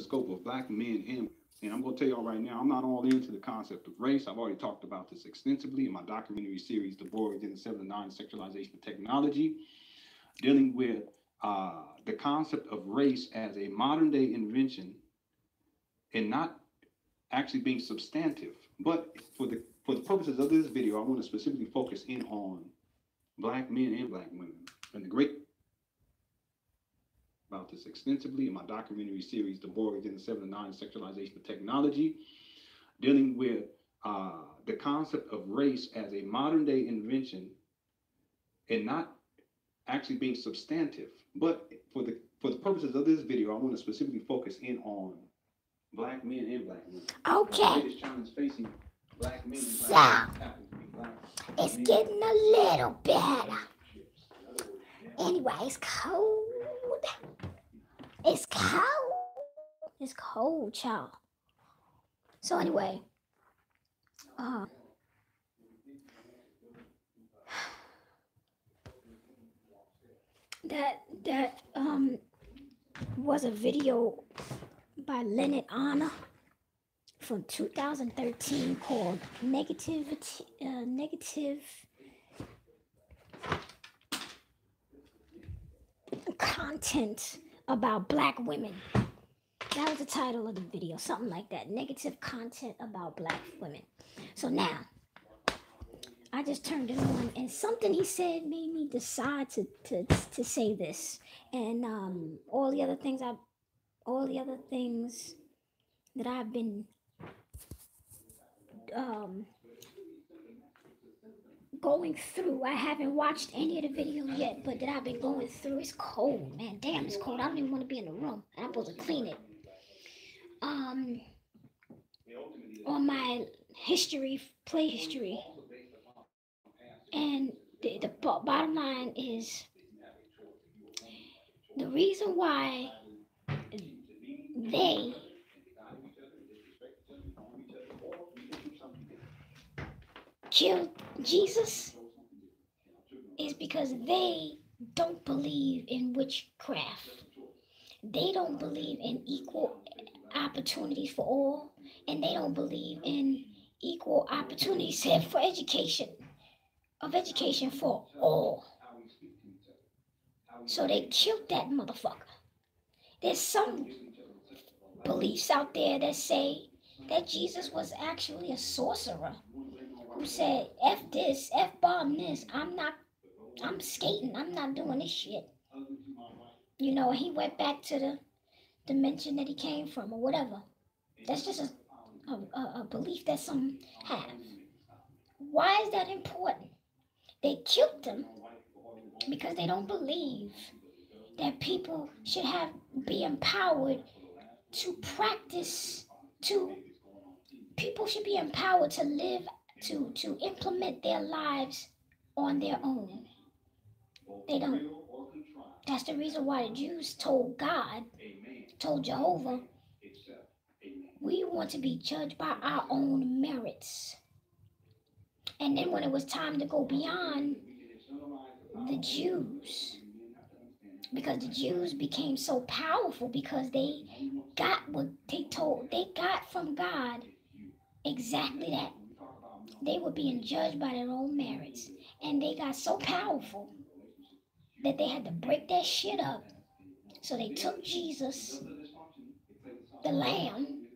scope of black men and I'm going to tell y'all right now, I'm not all into the concept of race. I've already talked about this extensively in my documentary series, The Boy Within the 7 to 9 Sexualization of Technology, dealing with the concept of race as a modern day invention and not actually being substantive. But for the purposes of this video, I want to specifically focus in on black men and black women. And the great about this extensively in my documentary series, The Boy Within the 7 to 9 Sexualization of Technology, dealing with the concept of race as a modern day invention and not actually being substantive. But for the purposes of this video, I want to specifically focus in on black men and black women. Okay. The biggest challenge facing black men and So, black women happens to be black it's men. getting a little better. Anyway, it's cold. It's cold. It's cold, child. So anyway, that was a video by Leonard Anna from 2013 called Negative Content About Black Women. That was the title of the video, something like that. Negative content about black women. So now, I just turned it on, and something he said made me decide to say this. And all the other things that I've been going through. I haven't watched any of the videos yet, but that I've been going through. It's cold, man. Damn, it's cold. I don't even want to be in the room. And I'm supposed to clean it. On my play history, and the bottom line is the reason why they killed Jesus is because they don't believe in witchcraft. They don't believe in equal opportunities for all, and they don't believe in equal opportunities for education for all. So they killed that motherfucker. There's some beliefs out there that say that Jesus was actually a sorcerer who said, F this, F bomb this, I'm skating, I'm not doing this shit. You know, he went back to the dimension that he came from or whatever. That's just a belief that some have. Why is that important? They killed him because they don't believe that people should be empowered to practice, people should be empowered to live, to implement their lives on their own. They don't. That's the reason why the Jews told Jehovah, we want to be judged by our own merits. And then when it was time to go beyond the Jews, because the Jews became so powerful because they got what they got from God, exactly that. They were being judged by their own merits. And they got so powerful that they had to break that shit up. So they took Jesus, the lamb,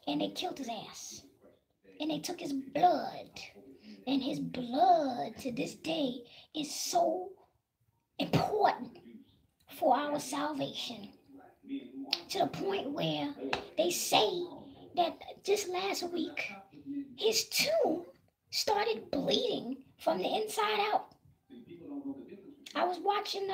and they killed his ass. And they took his blood. And his blood to this day is so important for our salvation. To the point where they say that just last week, his tomb started bleeding from the inside out. I was watching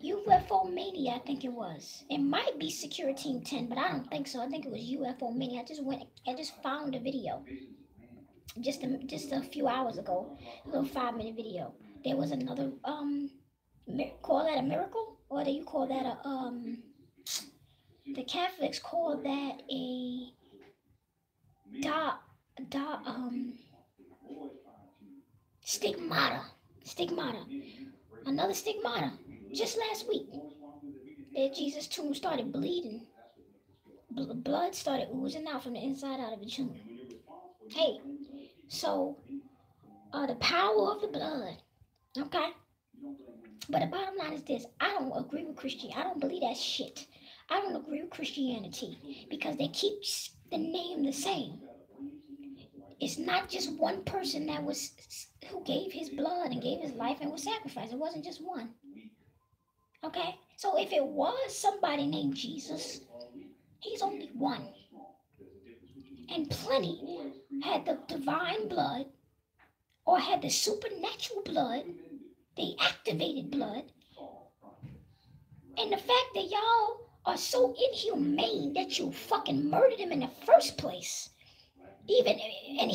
UFO Mania, I think it was. It might be Security Team 10, but I don't think so. I think it was UFO Mania. I just found a video just a few hours ago, a little 5-minute video. There was another call that a miracle, or do you call that a the Catholics call that a stigmata, another stigmata, just last week. that Jesus' tomb started bleeding. Blood started oozing out from the inside out of the tomb. Hey, so the power of the blood, okay? But the bottom line is this: I don't agree with Christianity. I don't believe that shit. I don't agree with Christianity because they keep the name the same. It's not just one person who gave his blood and gave his life and was sacrificed. It wasn't just one. Okay? So if it was somebody named Jesus, he's only one. And plenty had the divine blood or had the supernatural blood, the activated blood. And the fact that y'all are so inhumane that you fucking murdered him in the first place. And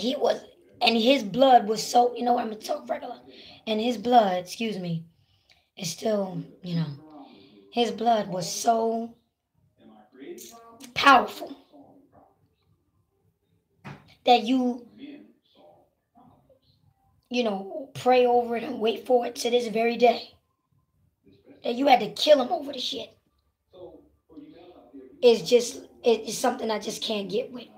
his blood was so, you know what, I'm gonna talk regular. And his blood, excuse me, is still, you know, his blood was so powerful that you know, pray over it and wait for it to this very day. That you had to kill him over the shit. It's something I just can't get with.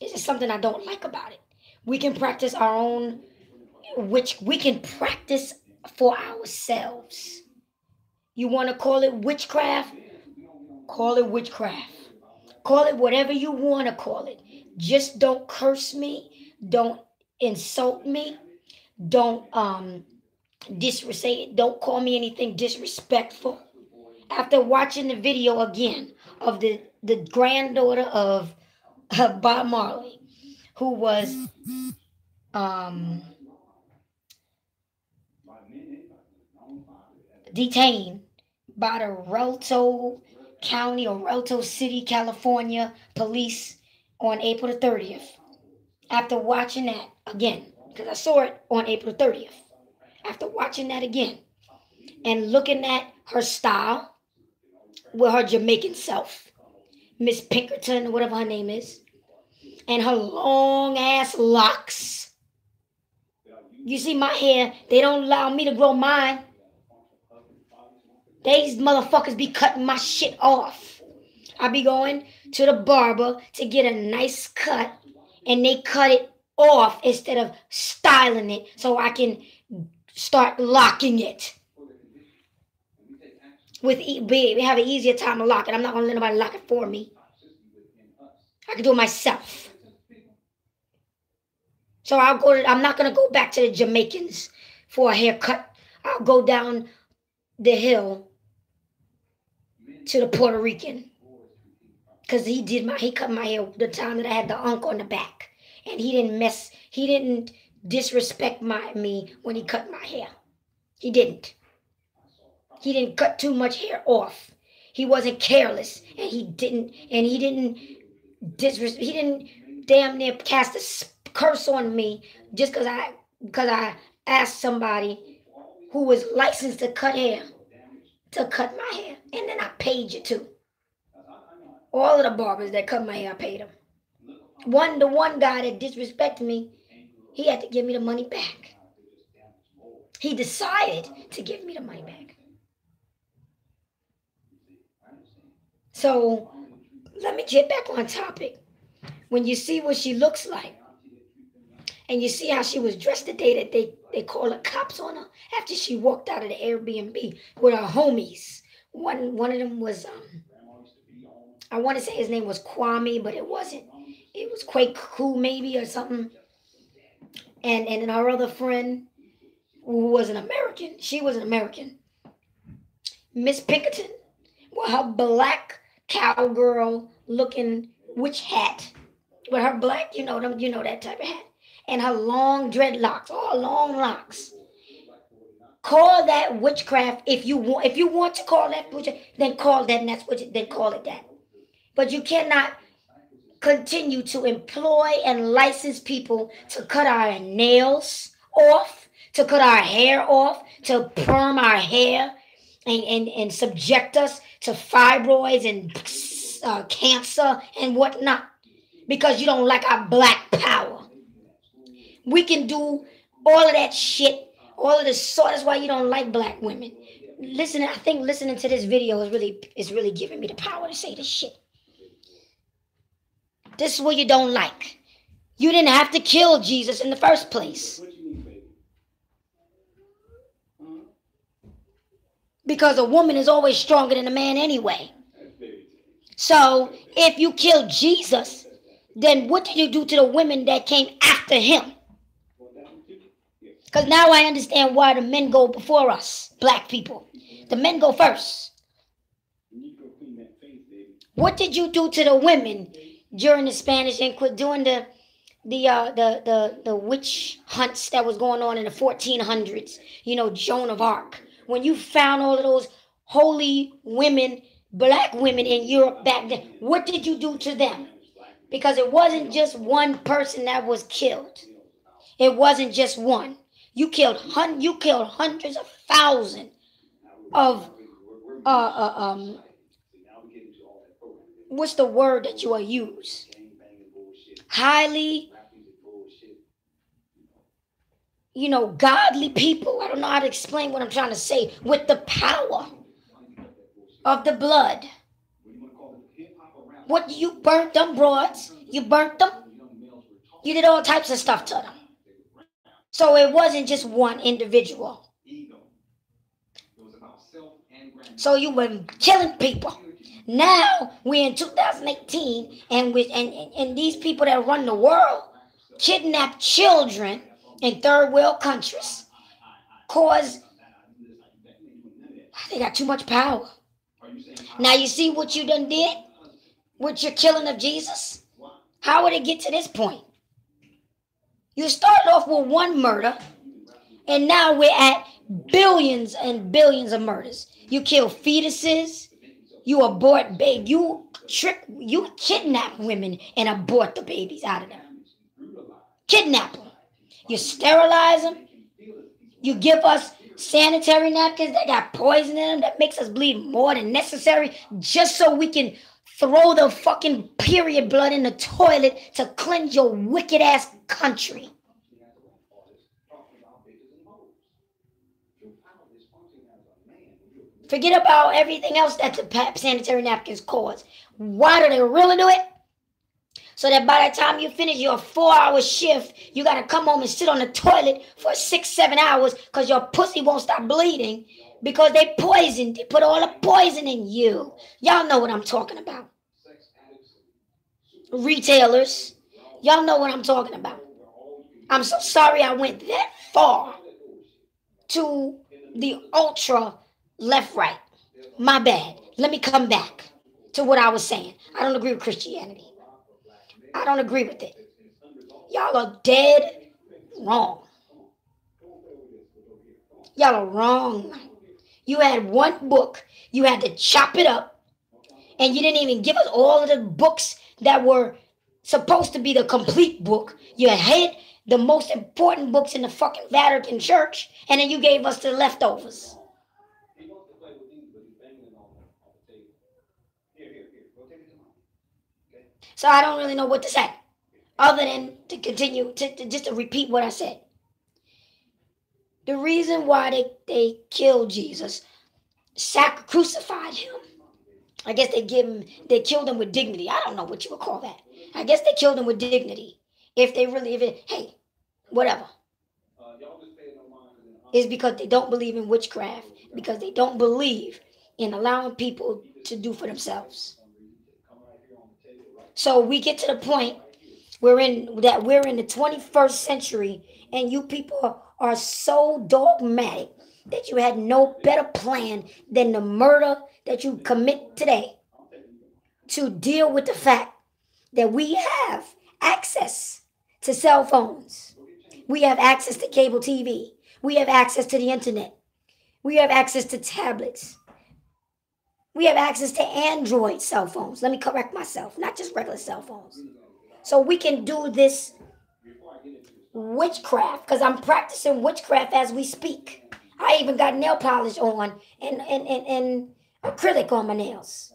It's just something I don't like about it. We can practice our own, which we can practice for ourselves. You want to call it witchcraft? Call it witchcraft. Call it whatever you want to call it. Just don't curse me. Don't insult me. Don't don't call me anything disrespectful. After watching the video again of the granddaughter of Bob Marley, who was detained by the Rialto County or Rialto City, California police on April the 30th. After watching that again, because I saw it on April 30th. After watching that again and looking at her style with her Jamaican self, Miss Pinkerton, whatever her name is, and her long ass locks. You see my hair, they don't allow me to grow mine. These motherfuckers be cutting my shit off. I be going to the barber to get a nice cut, and they cut it off instead of styling it so I can start locking it. We have an easier time to lock it. I'm not going to let nobody lock it for me. I can do it myself. So I'm not going to go back to the Jamaicans for a haircut. I'll go down the hill to the Puerto Rican. Because he cut my hair the time that I had the unk on the back. And he didn't disrespect me when he cut my hair. He didn't. He didn't cut too much hair off. He wasn't careless, and he didn't damn near cast a curse on me just because I asked somebody who was licensed to cut hair to cut my hair, and then I paid you too. All of the barbers that cut my hair, I paid them. The one guy that disrespected me, he had to give me the money back. He decided to give me the money back. So let me get back on topic. When you see what she looks like, and you see how she was dressed the day that they called the cops on her after she walked out of the Airbnb with her homies. One of them was I want to say his name was Kwame, but it wasn't. It was Kwaku maybe or something. And then her other friend, who was an American, she was an American. Miss Pinkerton, with her black cowgirl looking witch hat. With her black, you know that type of hat. And her long dreadlocks, all long locks. Call that witchcraft if you want to call that witchcraft, then call that, then call it that. But you cannot continue to employ and license people to cut our nails off, to cut our hair off, to perm our hair, and subject us to fibroids and cancer and whatnot, because you don't like our black power. We can do all of that shit, all of the sort. That's why you don't like black women. listen, I think listening to this video is really giving me the power to say this shit. This is what you don't like. You didn't have to kill Jesus in the first place. Because a woman is always stronger than a man anyway. So if you killed Jesus, then what did you do to the women that came after him? Because now I understand why the men go before us, black people. The men go first. What did you do to the women during the Spanish Inquisition, during the witch hunts that was going on in the 1400s? You know, Joan of Arc. When you found all of those holy women, black women in Europe back then, what did you do to them? Because it wasn't just one person that was killed. It wasn't just one. You killed hundreds of thousands of what's the word that you are use? Highly, godly people. I don't know how to explain what I'm trying to say. With the power of the blood. What, you burnt them broads? You burnt them? You did all types of stuff to them. So it wasn't just one individual. So you were killing people. Now we're in 2018, and these people that run the world kidnap children in third world countries. Cause they got too much power. Now you see what you done did with your killing of Jesus? How would it get to this point? You started off with one murder, and now we're at billions and billions of murders. You kill fetuses, you abort babies, you kidnap women and abort the babies out of them. Kidnap them. You sterilize them. You give us sanitary napkins that got poison in them that makes us bleed more than necessary just so we can throw the fucking period blood in the toilet to cleanse your wicked ass country. Forget about everything else that the sanitary napkins cause. Why do they really do it? So that by the time you finish your 4-hour shift, you got to come home and sit on the toilet for 6-7 hours because your pussy won't stop bleeding because they poisoned. They put all the poison in you. Y'all know what I'm talking about. Retailers, y'all know what I'm talking about. I'm so sorry I went that far to the ultra left, right. My bad. Let me come back to what I was saying. I don't agree with Christianity. I don't agree with it. Y'all are dead wrong. Y'all are wrong. You had one book. You had to chop it up. And you didn't even give us all of the books that were supposed to be the complete book. You had the most important books in the fucking Vatican Church. And then you gave us the leftovers. So I don't really know what to say, other than to continue to repeat what I said. The reason why they killed Jesus, crucified him. I guess they killed him with dignity. I don't know what you would call that. I guess they killed him with dignity. Hey, whatever. It's because they don't believe in witchcraft, because they don't believe in allowing people to do for themselves. So we get to the point we're in the 21st century, and you people are so dogmatic that you had no better plan than the murder that you commit today to deal with the fact that we have access to cell phones. We have access to cable TV. We have access to the internet. We have access to tablets. We have access to Android cell phones. Let me correct myself, not just regular cell phones. So we can do this witchcraft, because I'm practicing witchcraft as we speak. I even got nail polish on and acrylic on my nails.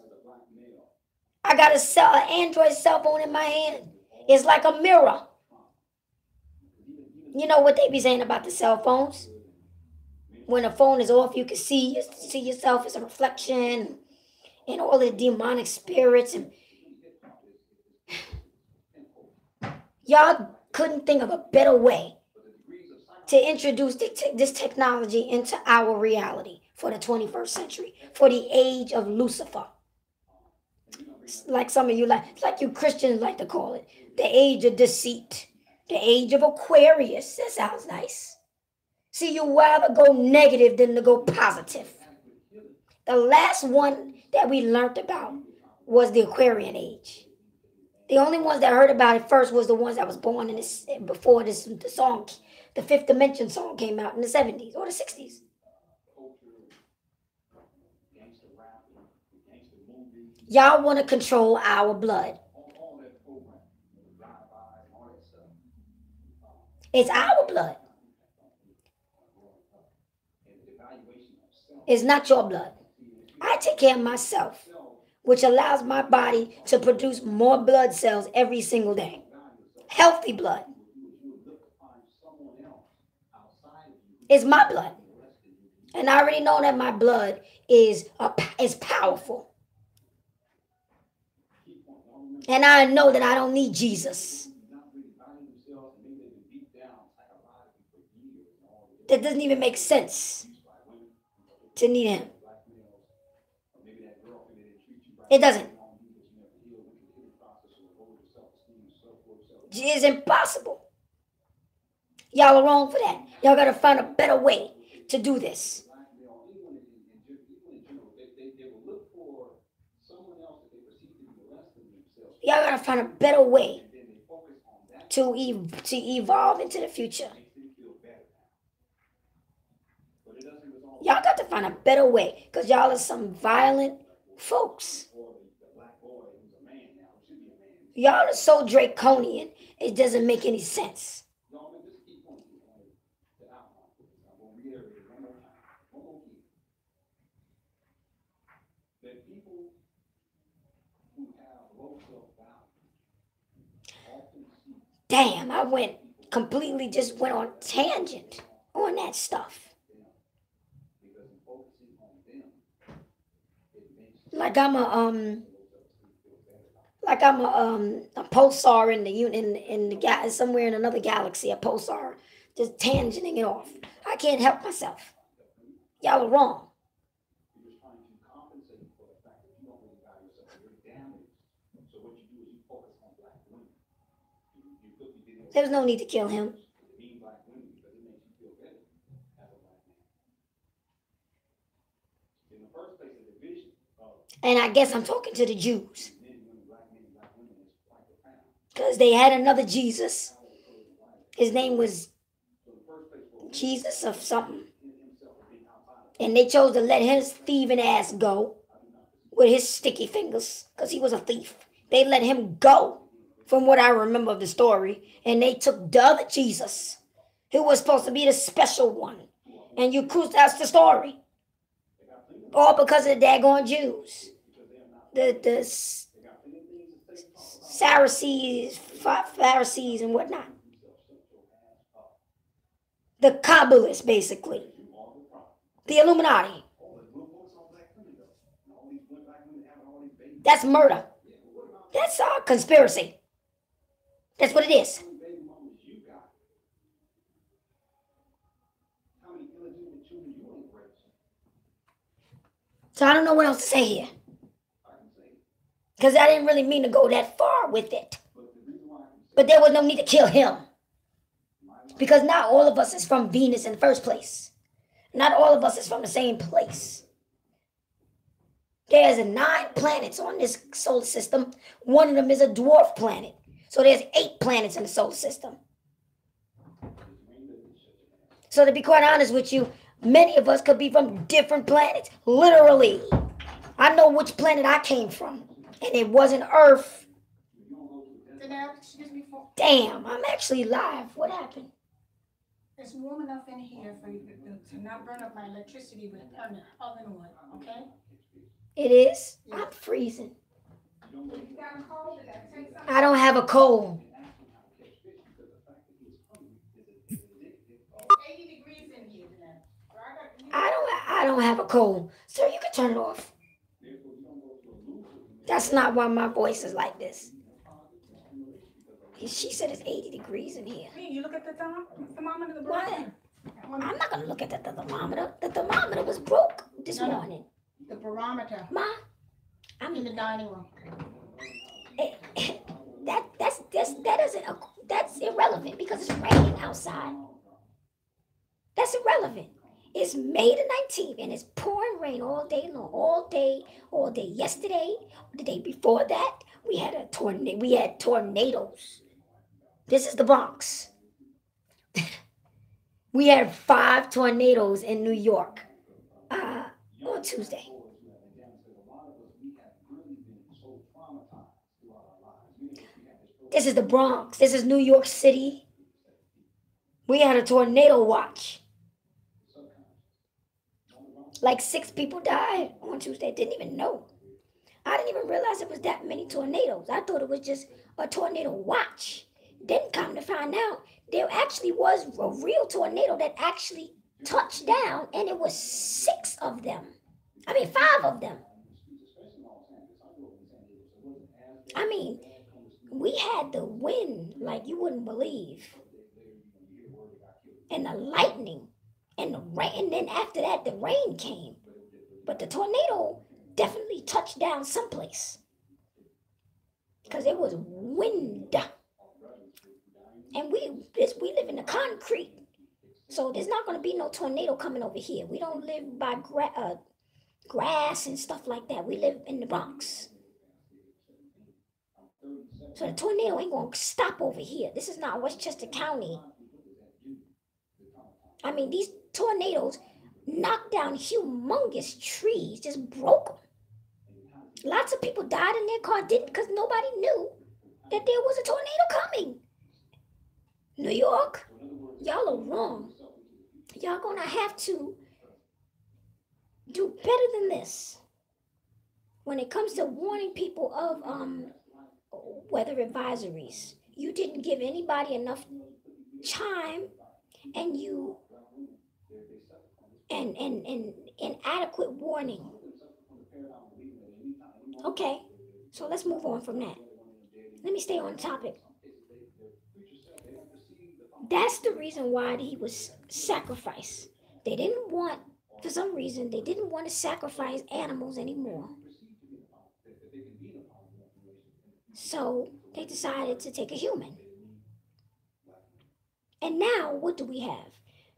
I got an Android cell phone in my hand. It's like a mirror. You know what they be saying about the cell phones? when the phone is off, you can see yourself as a reflection and all the demonic spirits. And y'all couldn't think of a better way to introduce this technology into our reality for the 21st century, for the age of Lucifer. Like some of you like you Christians like to call it, the age of deceit, the age of Aquarius. That sounds nice. See, you rather go negative than to go positive. The last one that we learned about was the Aquarian age. The only ones that heard about it first was the ones that was born in this before the song, the Fifth Dimension song came out in the 70s or the 60s. Y'all want to control our blood. It's our blood. It's not your blood. I take care of myself, which allows my body to produce more blood cells every single day. Healthy blood. It's my blood. And I already know that my blood is powerful. And I know that I don't need Jesus. That doesn't even make sense to need him. It doesn't. It's impossible. Y'all are wrong for that. Y'all got to find a better way to do this. Y'all got to find a better way to evolve into the future. Y'all got to find a better way because y'all are some violent folks. Y'all are so draconian, it doesn't make any sense. Damn, I went on tangent on that stuff. Like I'm a pulsar in the somewhere in another galaxy, a pulsar, just tangenting it off. I can't help myself. Y'all are wrong. There's no need to kill him. And I guess I'm talking to the Jews. Because they had another Jesus. His name was Jesus of something. And they chose to let his thieving ass go with his sticky fingers. Because he was a thief. They let him go. From what I remember of the story. And they took the other Jesus. Who was supposed to be the special one. And that's the story. All because of the daggone Jews. The Pharisees and whatnot. The Kabbalists, basically. The Illuminati. That's murder. That's a conspiracy. That's what it is. So I don't know what else to say here. Because I didn't really mean to go that far with it. But there was no need to kill him. Because not all of us is from Venus in the first place. Not all of us is from the same place. There's 9 planets on this solar system. One of them is a dwarf planet. So there's 8 planets in the solar system. So to be quite honest with you, many of us could be from different planets. Literally. I know which planet I came from. And it wasn't Earth. Damn, I'm actually live. What happened? It's warm enough in here for you to not burn up my electricity with an oven on, okay? It is? Yeah. I'm freezing. You got a cold? I don't have a cold. 80 degrees in here, so I don't have a cold. Sir, you can turn it off. That's not why my voice is like this. She said it's 80 degrees in here. You look at the thermometer. Why? I'm not going to look at the thermometer. The thermometer was broke this morning. The barometer. Ma, I'm in the dining room. That's irrelevant because it's raining outside. That's irrelevant. It's May the 19th and it's pouring rain all day long, all day. Yesterday, the day before that, we had tornadoes. This is the Bronx. We had 5 tornadoes in New York on Tuesday. This is the Bronx. This is New York City. We had a tornado watch. Like 6 people died on Tuesday. Didn't even know. I didn't even realize it was that many tornadoes. I thought it was just a tornado watch. Then come to find out, there actually was a real tornado that actually touched down, and it was 5 of them. I mean, we had the wind like you wouldn't believe, and the lightning, and the rain, and then after that, the rain came. But the tornado definitely touched down someplace because it was wind. And we live in the concrete, so there's not going to be no tornado coming over here. We don't live by grass and stuff like that. We live in the Bronx. So the tornado ain't going to stop over here. This is not Westchester County. I mean, these tornadoes knocked down humongous trees, just broke them. Lots of people died in their car, didn't, because nobody knew that there was a tornado coming. New York, y'all are wrong. Y'all gonna have to do better than this when it comes to warning people of weather advisories. You didn't give anybody enough time, and you and inadequate warning. Okay, so let's move on from that. Let me stay on topic. That's the reason why he was sacrificed. They didn't want, for some reason, they didn't want to sacrifice animals anymore. So they decided to take a human. And now, what do we have?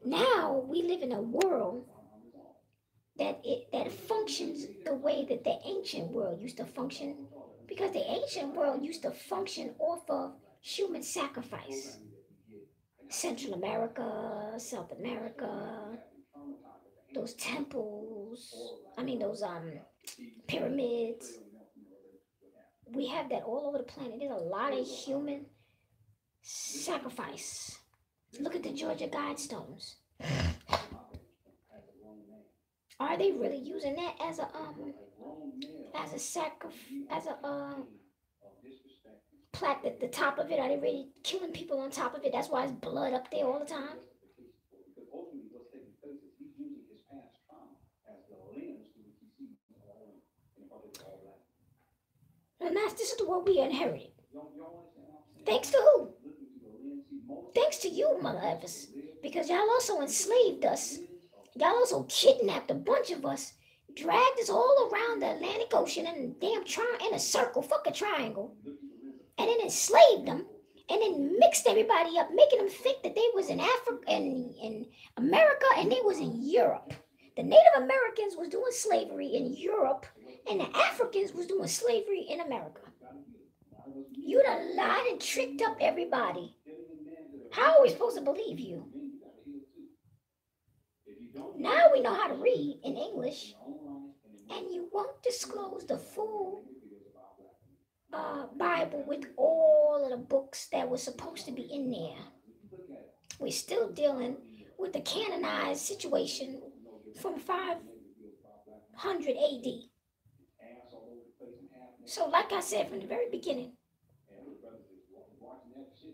Now we live in a world that functions the way that the ancient world used to function, because the ancient world used to function off of human sacrifice. Central America, South America, those temples, those pyramids. We have that all over the planet. There's a lot of human sacrifice. Look at the Georgia Guidestones. Are they really using that as a plaque at the top of it? Are they really killing people on top of it? That's why it's blood up there all the time. And this is what we inherited. Thanks to who? Thanks to you, mother effers. Because y'all also enslaved us. Y'all also kidnapped a bunch of us, dragged us all around the Atlantic Ocean in a circle, fuck a triangle, and then enslaved them, and then mixed everybody up, making them think that they was in Africa and in America, and they was in Europe. The Native Americans was doing slavery in Europe, and the Africans was doing slavery in America. You done lied and tricked up everybody. How are we supposed to believe you? Now we know how to read in English, and you won't disclose the full Bible with all of the books that were supposed to be in there. We're still dealing with the canonized situation from 500 AD. So like I said from the very beginning,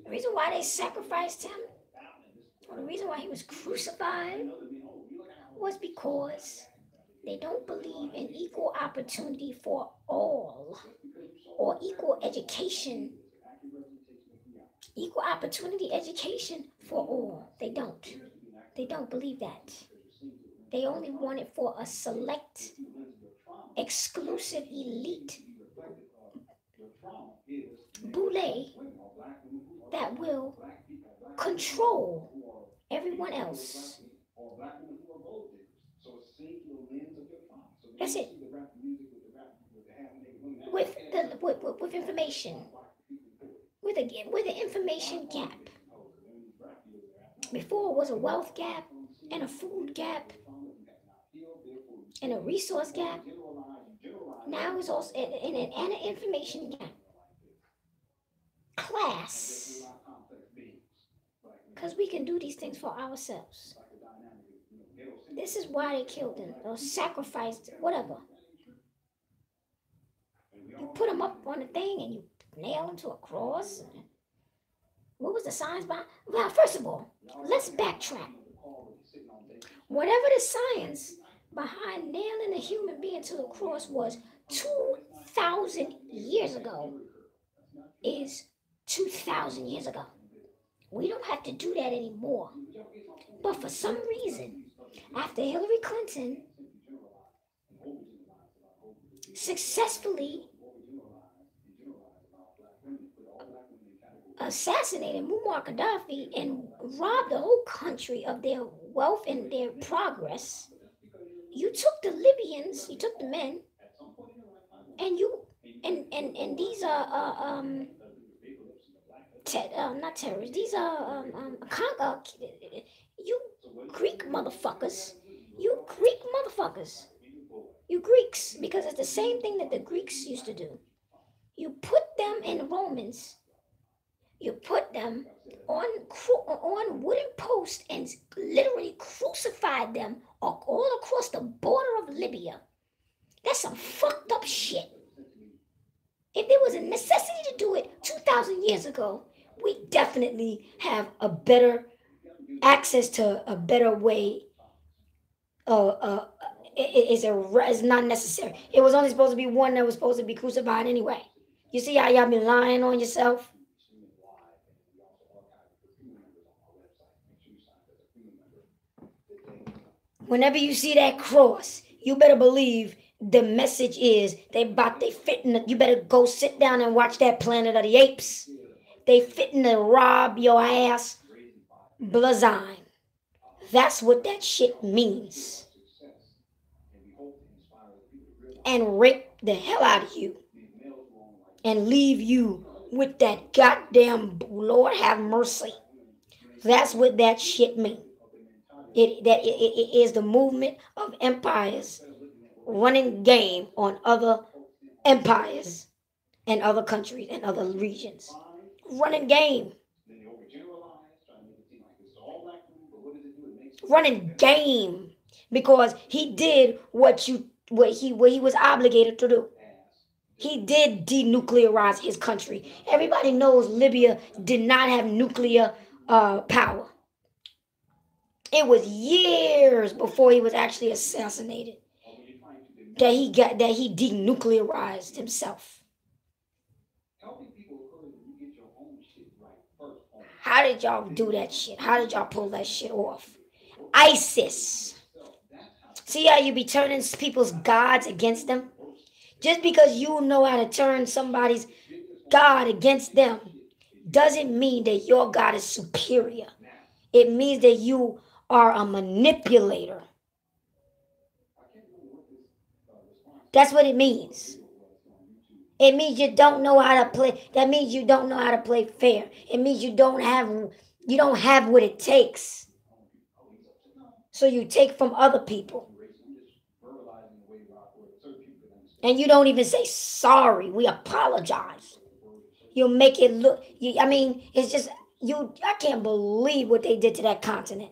the reason why they sacrificed him, or the reason why he was crucified, was because They don't believe in equal opportunity for all or equal education. Equal opportunity education for all. They don't. They don't believe that. They only want it for a select, exclusive elite boule that will control everyone else. That's it. With information. With an information gap. Before it was a wealth gap and a food gap and a resource gap. Now it's also an information gap. Class. Because we can do these things for ourselves. This is why they killed them or sacrificed, whatever. You put them up on a thing and you nail them to a cross. What was the science behind? Well, first of all, let's backtrack. Whatever the science behind nailing a human being to the cross was 2,000 years ago is 2,000 years ago. We don't have to do that anymore. But for some reason, after Hillary Clinton successfully assassinated Muammar Gaddafi and robbed the whole country of their wealth and their progress, you took the Libyans, you took the men, and these are not terrorists. These are you Greek motherfuckers. You Greek motherfuckers. You Greeks, because it's the same thing that the Greeks used to do. You put them in Romans. You put them on wooden posts and literally crucified them all across the border of Libya. That's some fucked up shit. If there was a necessity to do it 2,000 years ago, we definitely have a better access to a better way. It's not necessary. It was only supposed to be one that was supposed to be crucified anyway. You see how y'all been lying on yourself? Whenever you see that cross, you better believe the message is they fitting. You better go sit down and watch that Planet of the Apes. They fitting to rob your ass blind. That's what that shit means. And rape the hell out of you. And leave you with that goddamn Lord have mercy. That's what that shit means. It is the movement of empires running game on other empires and other countries and other regions. Running game. Running game. Because he did what he was obligated to do. He did denuclearize his country. Everybody knows Libya did not have nuclear power. It was years before he was actually assassinated that he denuclearized himself. How did y'all do that shit? How did y'all pull that shit off? ISIS. See how you be turning people's gods against them? Just because you know how to turn somebody's God against them doesn't mean that your God is superior. It means that you are a manipulator. That's what it means. It means you don't know how to play. That means you don't know how to play fair. It means you don't have what it takes. So you take from other people. And you don't even say sorry. We apologize. You make it look. It's just I can't believe what they did to that continent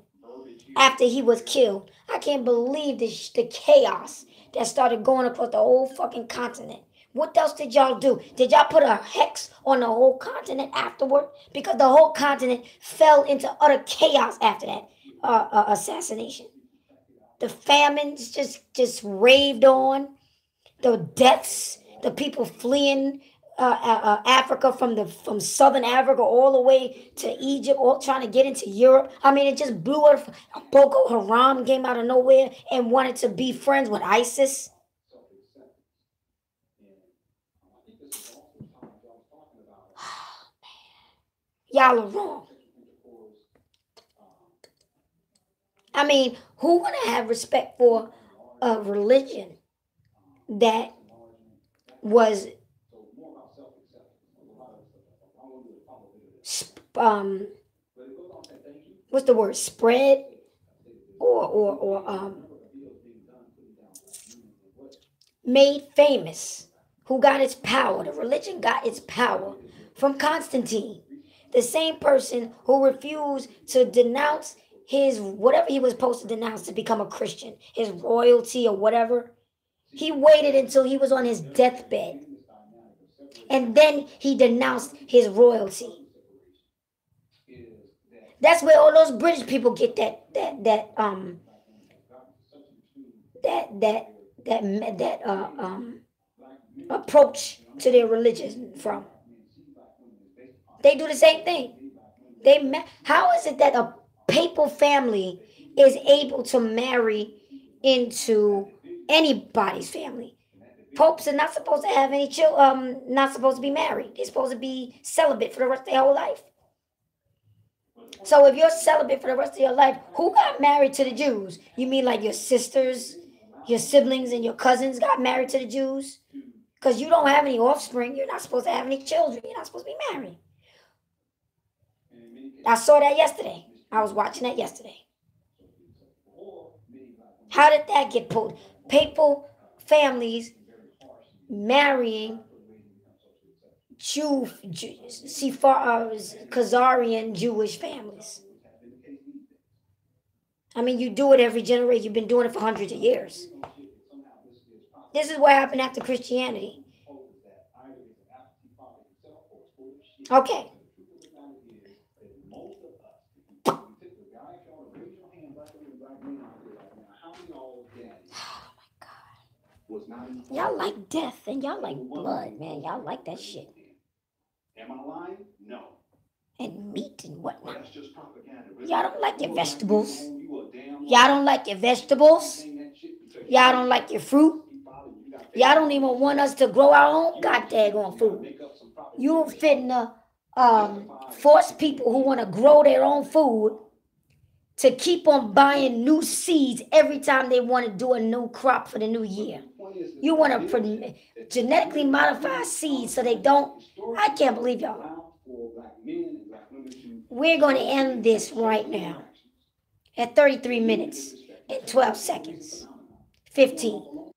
after he was killed. I can't believe the chaos that started going across the whole fucking continent. What else did y'all do? Did y'all put a hex on the whole continent afterward? Because the whole continent fell into utter chaos after that assassination. The famines just raved on. The deaths, the people fleeing Africa from southern Africa all the way to Egypt, all trying to get into Europe. I mean, it just blew up. Boko Haram came out of nowhere and wanted to be friends with ISIS. Y'all are wrong. I mean, who gonna have respect for a religion that was what's the word, spread or made famous? Who got its power? The religion got its power from Constantine, the same person who refused to denounce his whatever he was supposed to denounce to become a Christian, his royalty or whatever. He waited until he was on his deathbed, and then he denounced his royalty. That's where all those British people get that approach to their religion from. They do the same thing. How is it that a papal family is able to marry into anybody's family? Popes are not supposed to have any children, not supposed to be married. They're supposed to be celibate for the rest of their whole life. So if you're celibate for the rest of your life, who got married to the Jews? You mean like your sisters, your siblings, and your cousins got married to the Jews? Because you don't have any offspring. You're not supposed to have any children. You're not supposed to be married. I saw that yesterday. I was watching that yesterday. How did that get pulled? Papal families marrying Khazarian Jewish families. I mean, you do it every generation. You've been doing it for hundreds of years. This is what happened after Christianity. Okay. Y'all like death and y'all like blood, man. Y'all like that shit. Am I lying? No. And meat and whatnot. Y'all don't like your vegetables. Y'all don't like your vegetables. Y'all don't like your fruit. Y'all don't even want us to grow our own goddamn food. You finna force people who want to grow their own food to keep on buying new seeds every time they want to do a new crop for the new year. You want to genetically modify seeds so they don't. I can't believe y'all. We're going to end this right now at 33 minutes and 12 seconds. 15.